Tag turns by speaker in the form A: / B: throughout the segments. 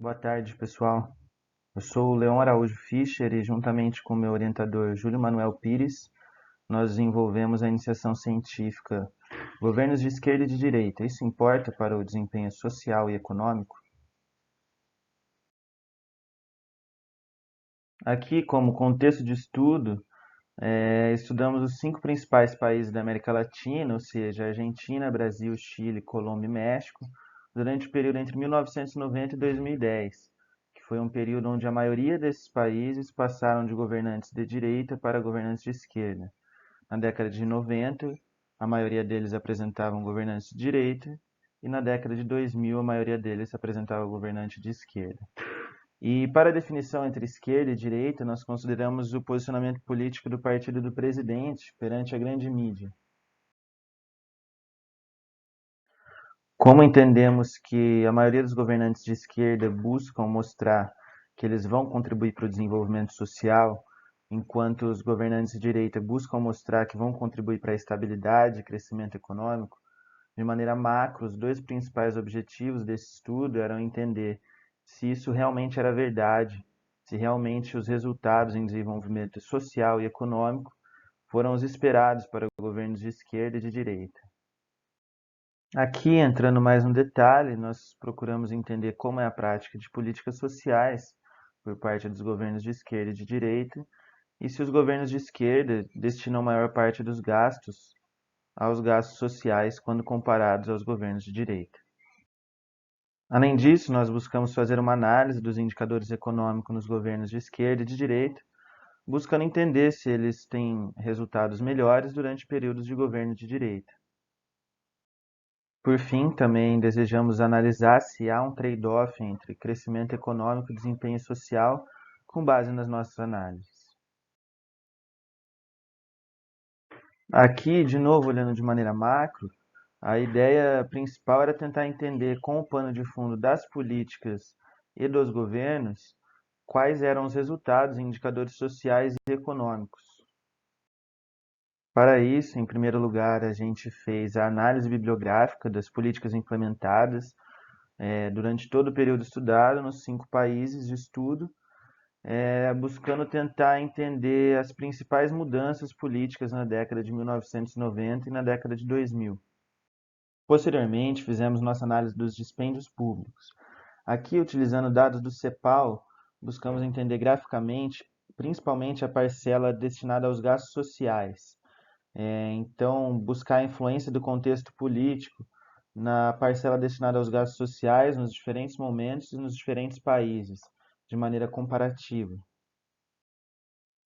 A: Boa tarde, pessoal. Eu sou o Leão Araújo Fischer e, juntamente com meu orientador Júlio Manuel Pires, nós desenvolvemos a iniciação científica Governos de Esquerda e de Direita. Isso importa para o desempenho social e econômico? Aqui, como contexto de estudo, estudamos os 5 principais países da América Latina, ou seja, Argentina, Brasil, Chile, Colômbia e México, durante o período entre 1990 e 2010, que foi um período onde a maioria desses países passaram de governantes de direita para governantes de esquerda. Na década de 90, a maioria deles apresentavam governantes de direita, e na década de 2000, a maioria deles apresentava governante de esquerda. E para a definição entre esquerda e direita, nós consideramos o posicionamento político do partido do presidente perante a grande mídia. Como entendemos que a maioria dos governantes de esquerda buscam mostrar que eles vão contribuir para o desenvolvimento social, enquanto os governantes de direita buscam mostrar que vão contribuir para a estabilidade e crescimento econômico, de maneira macro, os dois principais objetivos desse estudo eram entender se isso realmente era verdade, se realmente os resultados em desenvolvimento social e econômico foram os esperados para governos de esquerda e de direita. Aqui, entrando mais no detalhe, nós procuramos entender como é a prática de políticas sociais por parte dos governos de esquerda e de direita, e se os governos de esquerda destinam maior parte dos gastos aos gastos sociais quando comparados aos governos de direita. Além disso, nós buscamos fazer uma análise dos indicadores econômicos nos governos de esquerda e de direita, buscando entender se eles têm resultados melhores durante períodos de governo de direita. Por fim, também desejamos analisar se há um trade-off entre crescimento econômico e desempenho social com base nas nossas análises. Aqui, de novo, olhando de maneira macro, a ideia principal era tentar entender, com o pano de fundo das políticas e dos governos, quais eram os resultados em indicadores sociais e econômicos. Para isso, em primeiro lugar, a gente fez a análise bibliográfica das políticas implementadas durante todo o período estudado nos 5 países de estudo, buscando tentar entender as principais mudanças políticas na década de 1990 e na década de 2000. Posteriormente, fizemos nossa análise dos dispêndios públicos. Aqui, utilizando dados do CEPAL, buscamos entender graficamente, principalmente a parcela destinada aos gastos sociais. Então, buscar a influência do contexto político na parcela destinada aos gastos sociais nos diferentes momentos e nos diferentes países, de maneira comparativa.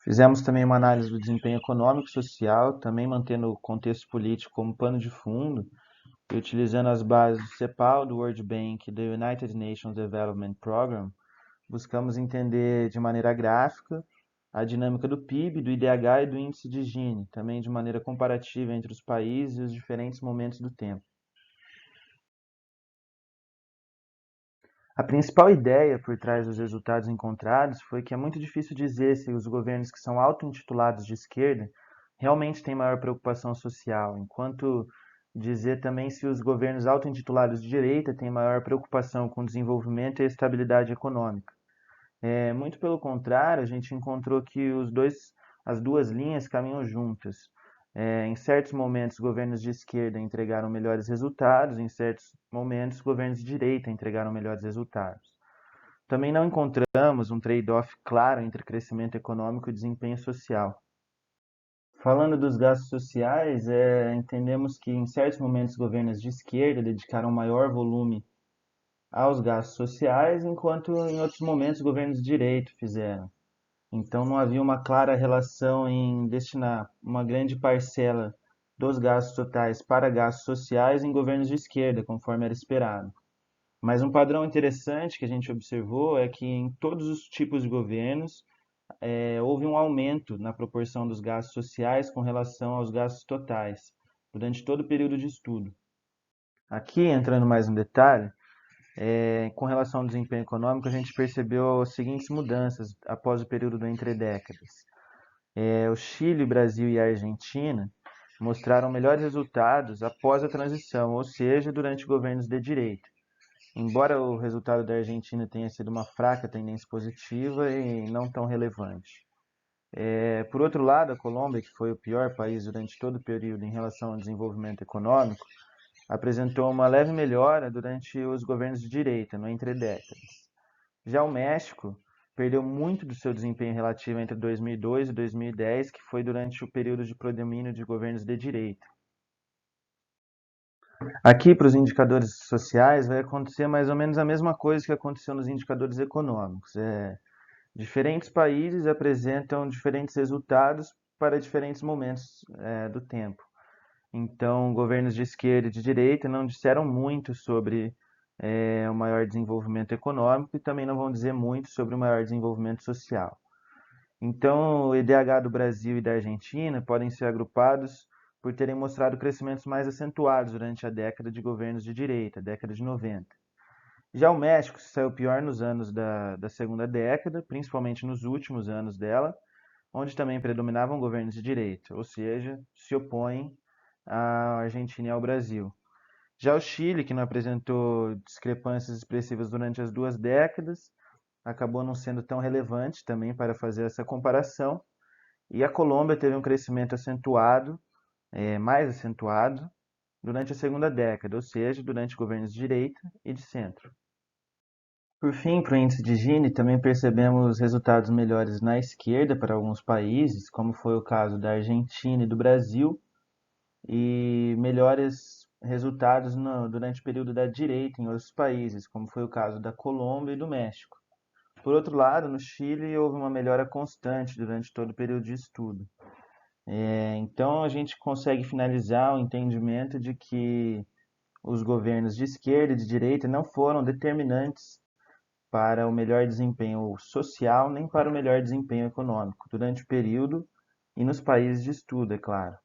A: Fizemos também uma análise do desempenho econômico e social, também mantendo o contexto político como pano de fundo, e utilizando as bases do CEPAL, do World Bank e do United Nations Development Program, buscamos entender de maneira gráfica a dinâmica do PIB, do IDH e do índice de Gini, também de maneira comparativa entre os países e os diferentes momentos do tempo. A principal ideia por trás dos resultados encontrados foi que é muito difícil dizer se os governos que são auto-intitulados de esquerda realmente têm maior preocupação social, enquanto dizer também se os governos auto-intitulados de direita têm maior preocupação com o desenvolvimento e a estabilidade econômica. Muito pelo contrário, a gente encontrou que as duas linhas caminham juntas. Em certos momentos, governos de esquerda entregaram melhores resultados, em certos momentos, governos de direita entregaram melhores resultados. Também não encontramos um trade-off claro entre crescimento econômico e desempenho social. Falando dos gastos sociais, entendemos que em certos momentos governos de esquerda dedicaram maior volume aos gastos sociais, enquanto em outros momentos governos de direita fizeram. Então não havia uma clara relação em destinar uma grande parcela dos gastos totais para gastos sociais em governos de esquerda, conforme era esperado. Mas um padrão interessante que a gente observou é que em todos os tipos de governos houve um aumento na proporção dos gastos sociais com relação aos gastos totais, durante todo o período de estudo. Aqui, entrando mais no detalhe, com relação ao desempenho econômico, a gente percebeu as seguintes mudanças após o período do entre décadas. O Chile, o Brasil e a Argentina mostraram melhores resultados após a transição, ou seja, durante governos de direita. embora o resultado da Argentina tenha sido uma fraca tendência positiva e não tão relevante. Por outro lado, a Colômbia, que foi o pior país durante todo o período em relação ao desenvolvimento econômico, apresentou uma leve melhora durante os governos de direita, no entre décadas. Já o México perdeu muito do seu desempenho relativo entre 2002 e 2010, que foi durante o período de predomínio de governos de direita. Aqui, para os indicadores sociais, vai acontecer mais ou menos a mesma coisa que aconteceu nos indicadores econômicos. Diferentes países apresentam diferentes resultados para diferentes momentos do tempo. Então, governos de esquerda e de direita não disseram muito sobre o maior desenvolvimento econômico e também não vão dizer muito sobre o maior desenvolvimento social. Então, o IDH do Brasil e da Argentina podem ser agrupados por terem mostrado crescimentos mais acentuados durante a década de governos de direita, a década de 90. Já o México se saiu pior nos anos da segunda década, principalmente nos últimos anos dela, onde também predominavam governos de direita, ou seja, se opõem à Argentina e ao Brasil. Já o Chile, que não apresentou discrepâncias expressivas durante as duas décadas, acabou não sendo tão relevante também para fazer essa comparação. E a Colômbia teve um crescimento acentuado, mais acentuado, durante a segunda década, ou seja, durante governos de direita e de centro. Por fim, para o índice de Gini, também percebemos resultados melhores na esquerda para alguns países, como foi o caso da Argentina e do Brasil, e melhores resultados durante o período da direita em outros países, como foi o caso da Colômbia e do México. Por outro lado, no Chile houve uma melhora constante durante todo o período de estudo. Então a gente consegue finalizar o entendimento de que os governos de esquerda e de direita não foram determinantes para o melhor desempenho social nem para o melhor desempenho econômico durante o período e nos países de estudo, é claro.